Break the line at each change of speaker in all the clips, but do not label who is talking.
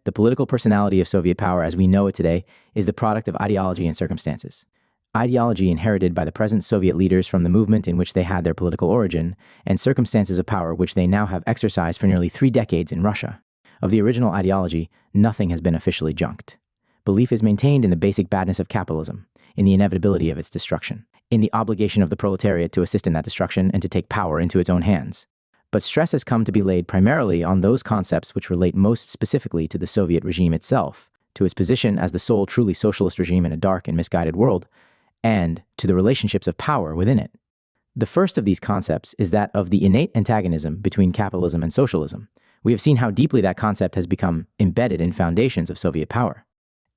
The political personality of Soviet power as we know it today is the product of ideology and circumstances. Ideology inherited by the present Soviet leaders from the movement in which they had their political origin, and circumstances of power which they now have exercised for nearly 3 decades in Russia. Of the original ideology, nothing has been officially junked. Belief is maintained in the basic badness of capitalism, in the inevitability of its destruction, in the obligation of the proletariat to assist in that destruction and to take power into its own hands. But stress has come to be laid primarily on those concepts which relate most specifically to the Soviet regime itself, to its position as the sole truly socialist regime in a dark and misguided world, and to the relationships of power within it. The first of these concepts is that of the innate antagonism between capitalism and socialism. We have seen how deeply that concept has become embedded in foundations of Soviet power.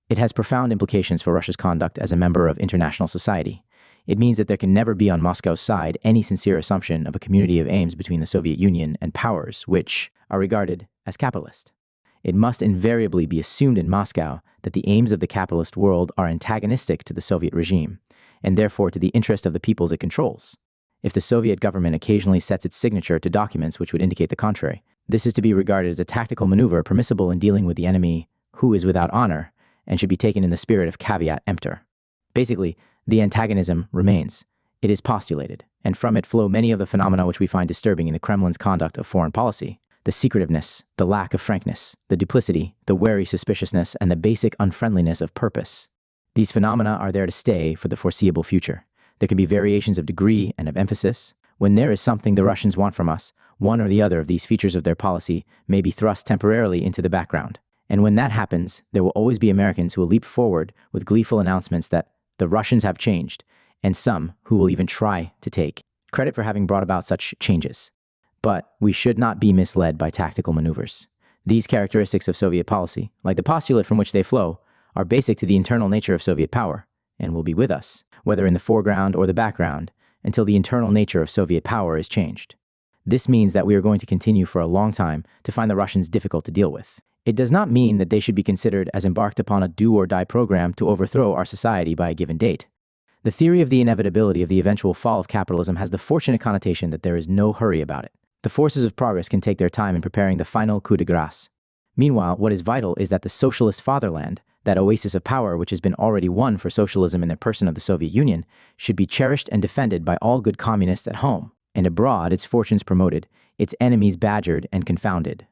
It has profound implications for Russia's conduct as a member of international society. It means that there can never be on Moscow's side any sincere assumption of a community of aims between the Soviet Union and powers which are regarded as capitalist. It must invariably be assumed in Moscow that the aims of the capitalist world are antagonistic to the Soviet regime, and therefore to the interest of the peoples it controls. If the Soviet government occasionally sets its signature to documents which would indicate the contrary, this is to be regarded as a tactical maneuver permissible in dealing with the enemy who is without honor, and should be taken in the spirit of caveat emptor. Basically, the antagonism remains. It is postulated, and from it flow many of the phenomena which we find disturbing in the Kremlin's conduct of foreign policy. The secretiveness, the lack of frankness, the duplicity, the wary suspiciousness, and the basic unfriendliness of purpose. These phenomena are there to stay for the foreseeable future. There can be variations of degree and of emphasis. When there is something the Russians want from us, one or the other of these features of their policy may be thrust temporarily into the background. And when that happens, there will always be Americans who will leap forward with gleeful announcements that the Russians have changed, and some who will even try to take credit for having brought about such changes. But we should not be misled by tactical maneuvers. These characteristics of Soviet policy, like the postulate from which they flow, are basic to the internal nature of Soviet power, and will be with us, whether in the foreground or the background, until the internal nature of Soviet power is changed. This means that we are going to continue for a long time to find the Russians difficult to deal with. It does not mean that they should be considered as embarked upon a do-or-die program to overthrow our society by a given date. The theory of the inevitability of the eventual fall of capitalism has the fortunate connotation that there is no hurry about it. The forces of progress can take their time in preparing the final coup de grace. Meanwhile, what is vital is that the socialist fatherland, that oasis of power which has been already won for socialism in the person of the Soviet Union, should be cherished and defended by all good communists at home, and abroad its fortunes promoted, its enemies badgered and confounded.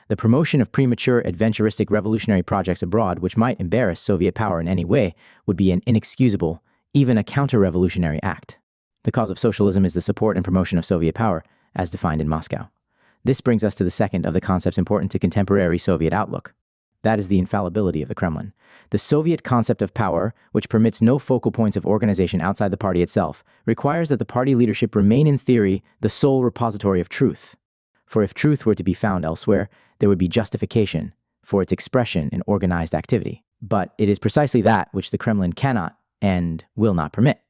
The promotion of premature adventuristic revolutionary projects abroad which might embarrass Soviet power in any way would be an inexcusable, even a counter-revolutionary act. The cause of socialism is the support and promotion of Soviet power, as defined in Moscow. This brings us to the second of the concepts important to contemporary Soviet outlook. That is the infallibility of the Kremlin. The Soviet concept of power, which permits no focal points of organization outside the party itself, requires that the party leadership remain in theory the sole repository of truth. For if truth were to be found elsewhere, there would be justification for its expression in organized activity. But it is precisely that which the Kremlin cannot and will not permit.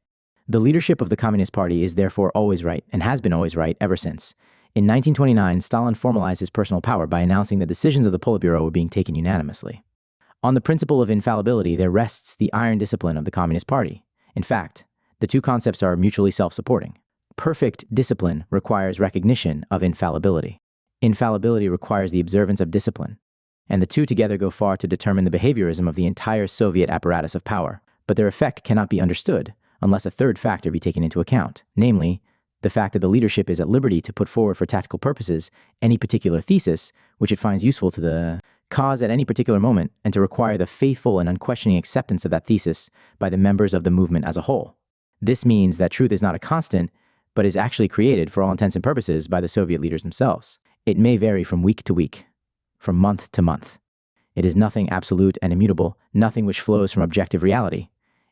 The leadership of the Communist Party is therefore always right, and has been always right ever since. In 1929, Stalin formalized his personal power by announcing that decisions of the Politburo were being taken unanimously. On the principle of infallibility, there rests the iron discipline of the Communist Party. In fact, the two concepts are mutually self-supporting. Perfect discipline requires recognition of infallibility. Infallibility requires the observance of discipline. And the two together go far to determine the behaviorism of the entire Soviet apparatus of power. But their effect cannot be understood unless a third factor be taken into account, namely, the fact that the leadership is at liberty to put forward for tactical purposes any particular thesis which it finds useful to the cause at any particular moment, and to require the faithful and unquestioning acceptance of that thesis by the members of the movement as a whole. This means that truth is not a constant, but is actually created for all intents and purposes by the Soviet leaders themselves. It may vary from week to week, from month to month. It is nothing absolute and immutable, nothing which flows from objective reality.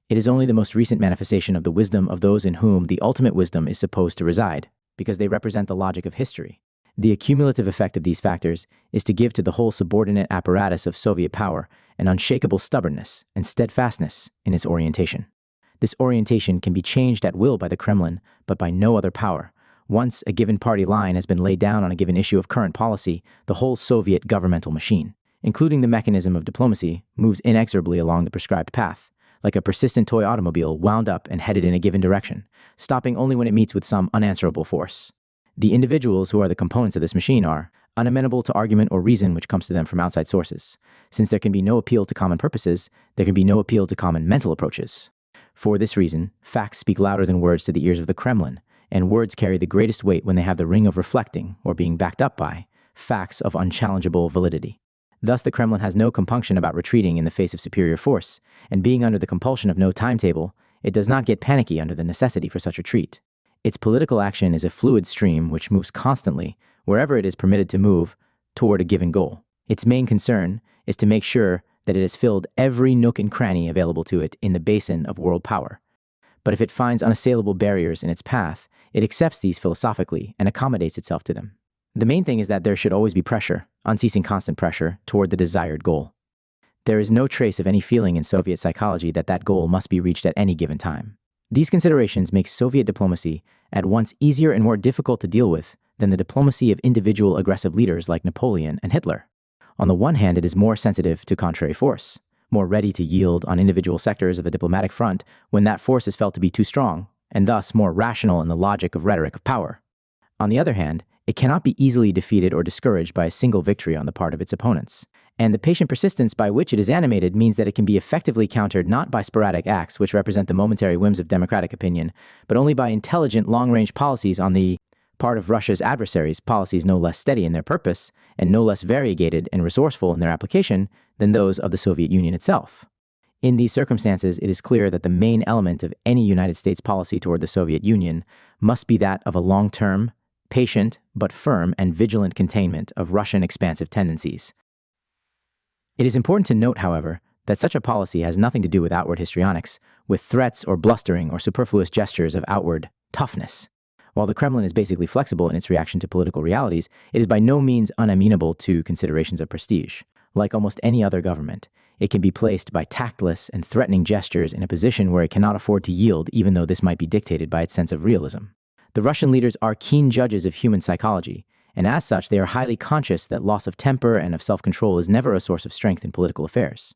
It is only the most recent manifestation of the wisdom of those in whom the ultimate wisdom is supposed to reside, because they represent the logic of history. The accumulative effect of these factors is to give to the whole subordinate apparatus of Soviet power an unshakable stubbornness and steadfastness in its orientation. This orientation can be changed at will by the Kremlin, but by no other power. Once a given party line has been laid down on a given issue of current policy, the whole Soviet governmental machine, including the mechanism of diplomacy, moves inexorably along the prescribed path, like a persistent toy automobile wound up and headed in a given direction, stopping only when it meets with some unanswerable force. The individuals who are the components of this machine are, unamenable to argument or reason which comes to them from outside sources. Since there can be no appeal to common purposes, there can be no appeal to common mental approaches. For this reason, facts speak louder than words to the ears of the Kremlin, and words carry the greatest weight when they have the ring of reflecting, or being backed up by, facts of unchallengeable validity. Thus, the Kremlin has no compunction about retreating in the face of superior force, and being under the compulsion of no timetable, it does not get panicky under the necessity for such retreat. Its political action is a fluid stream which moves constantly, wherever it is permitted to move, toward a given goal. Its main concern is to make sure that it has filled every nook and cranny available to it in the basin of world power. But if it finds unassailable barriers in its path, it accepts these philosophically and accommodates itself to them. The main thing is that there should always be pressure, unceasing constant pressure, toward the desired goal. There is no trace of any feeling in Soviet psychology that that goal must be reached at any given time. These considerations make Soviet diplomacy at once easier and more difficult to deal with than the diplomacy of individual aggressive leaders like Napoleon and Hitler. On the one hand, it is more sensitive to contrary force, more ready to yield on individual sectors of the diplomatic front when that force is felt to be too strong, and thus more rational in the logic of rhetoric of power. On the other hand, it cannot be easily defeated or discouraged by a single victory on the part of its opponents. And the patient persistence by which it is animated means that it can be effectively countered not by sporadic acts which represent the momentary whims of democratic opinion, but only by intelligent long-range policies on the part of Russia's adversaries, policies no less steady in their purpose and no less variegated and resourceful in their application than those of the Soviet Union itself. In these circumstances, it is clear that the main element of any United States policy toward the Soviet Union must be that of a long-term, patient, but firm and vigilant containment of Russian expansive tendencies. It is important to note, however, that such a policy has nothing to do with outward histrionics, with threats or blustering or superfluous gestures of outward toughness. While the Kremlin is basically flexible in its reaction to political realities, it is by no means unamenable to considerations of prestige. Like almost any other government, it can be placed by tactless and threatening gestures in a position where it cannot afford to yield, even though this might be dictated by its sense of realism. The Russian leaders are keen judges of human psychology, and as such, they are highly conscious that loss of temper and of self-control is never a source of strength in political affairs.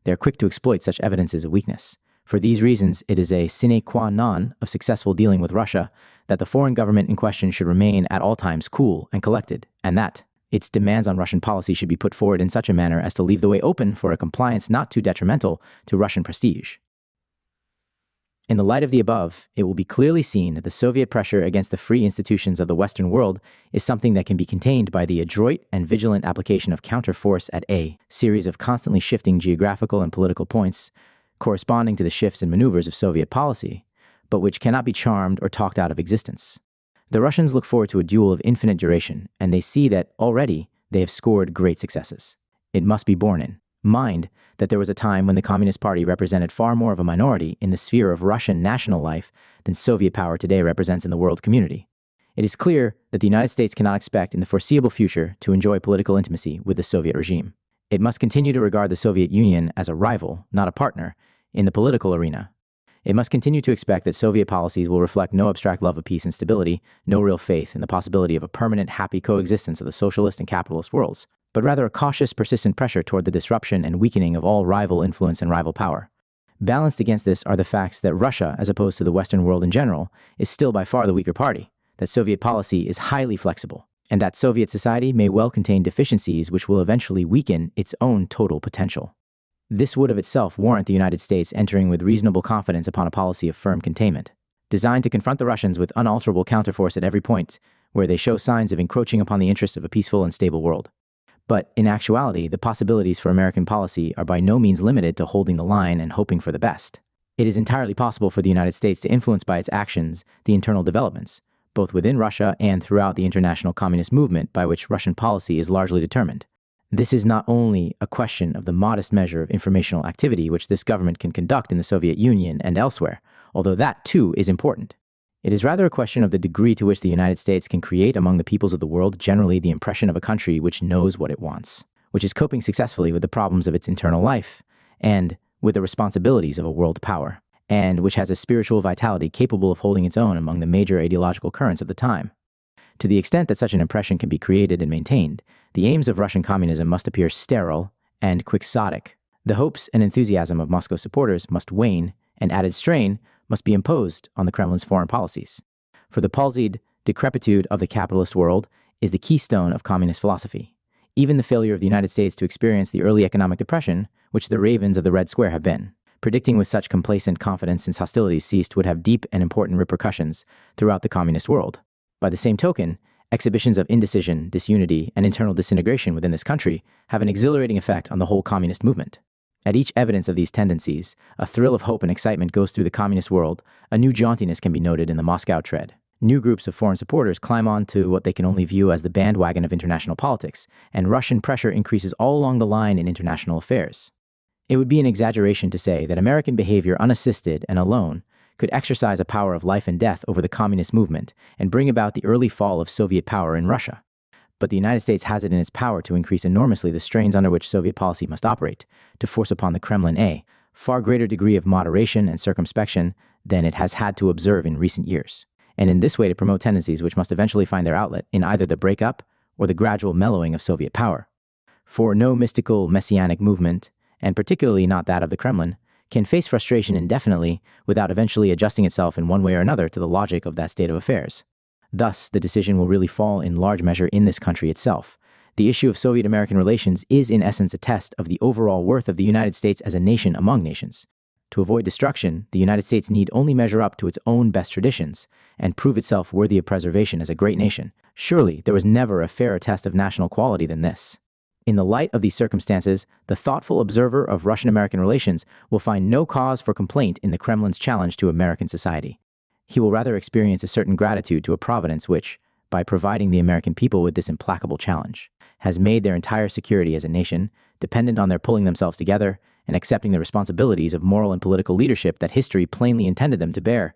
They are quick to exploit such evidences of weakness. For these reasons, it is a sine qua non of successful dealing with Russia that the foreign government in question should remain at all times cool and collected, and that its demands on Russian policy should be put forward in such a manner as to leave the way open for a compliance not too detrimental to Russian prestige. In the light of the above, it will be clearly seen that the Soviet pressure against the free institutions of the Western world is something that can be contained by the adroit and vigilant application of counterforce at a series of constantly shifting geographical and political points corresponding to the shifts and maneuvers of Soviet policy, but which cannot be charmed or talked out of existence. The Russians look forward to a duel of infinite duration, and they see that already they have scored great successes. It must be borne in mind that there was a time when the Communist Party represented far more of a minority in the sphere of Russian national life than Soviet power today represents in the world community. It is clear that the United States cannot expect in the foreseeable future to enjoy political intimacy with the Soviet regime. It must continue to regard the Soviet Union as a rival, not a partner, in the political arena. It must continue to expect that Soviet policies will reflect no abstract love of peace and stability, no real faith in the possibility of a permanent, happy coexistence of the socialist and capitalist worlds, but rather a cautious, persistent pressure toward the disruption and weakening of all rival influence and rival power. Balanced against this are the facts that Russia, as opposed to the Western world in general, is still by far the weaker party, that Soviet policy is highly flexible, and that Soviet society may well contain deficiencies which will eventually weaken its own total potential. This would of itself warrant the United States entering with reasonable confidence upon a policy of firm containment, designed to confront the Russians with unalterable counterforce at every point where they show signs of encroaching upon the interests of a peaceful and stable world. But in actuality, the possibilities for American policy are by no means limited to holding the line and hoping for the best. It is entirely possible for the United States to influence by its actions the internal developments, both within Russia and throughout the international communist movement by which Russian policy is largely determined. This is not only a question of the modest measure of informational activity which this government can conduct in the Soviet Union and elsewhere, although that too is important. It is rather a question of the degree to which the United States can create among the peoples of the world generally the impression of a country which knows what it wants, which is coping successfully with the problems of its internal life, and with the responsibilities of a world power, and which has a spiritual vitality capable of holding its own among the major ideological currents of the time. To the extent that such an impression can be created and maintained, the aims of Russian communism must appear sterile and quixotic. The hopes and enthusiasm of Moscow supporters must wane, and added strain must be imposed on the Kremlin's foreign policies. For the palsied decrepitude of the capitalist world is the keystone of communist philosophy. Even the failure of the United States to experience the early economic depression, which the ravens of the Red Square have been, predicting with such complacent confidence since hostilities ceased, would have deep and important repercussions throughout the communist world. By the same token, exhibitions of indecision, disunity, and internal disintegration within this country have an exhilarating effect on the whole communist movement. At each evidence of these tendencies, a thrill of hope and excitement goes through the communist world. A new jauntiness can be noted in the Moscow tread. New groups of foreign supporters climb on to what they can only view as the bandwagon of international politics, and Russian pressure increases all along the line in international affairs. It would be an exaggeration to say that American behavior, unassisted and alone, could exercise a power of life and death over the communist movement and bring about the early fall of Soviet power in Russia. But the United States has it in its power to increase enormously the strains under which Soviet policy must operate, to force upon the Kremlin a far greater degree of moderation and circumspection than it has had to observe in recent years, and in this way to promote tendencies which must eventually find their outlet in either the breakup or the gradual mellowing of Soviet power. For no mystical, messianic movement, and particularly not that of the Kremlin, can face frustration indefinitely without eventually adjusting itself in one way or another to the logic of that state of affairs. Thus, the decision will really fall in large measure in this country itself. The issue of Soviet-American relations is in essence a test of the overall worth of the United States as a nation among nations. To avoid destruction, the United States need only measure up to its own best traditions and prove itself worthy of preservation as a great nation. Surely, there was never a fairer test of national quality than this. In the light of these circumstances, the thoughtful observer of Russian-American relations will find no cause for complaint in the Kremlin's challenge to American society. He will rather experience a certain gratitude to a providence which, by providing the American people with this implacable challenge, has made their entire security as a nation dependent on their pulling themselves together and accepting the responsibilities of moral and political leadership that history plainly intended them to bear.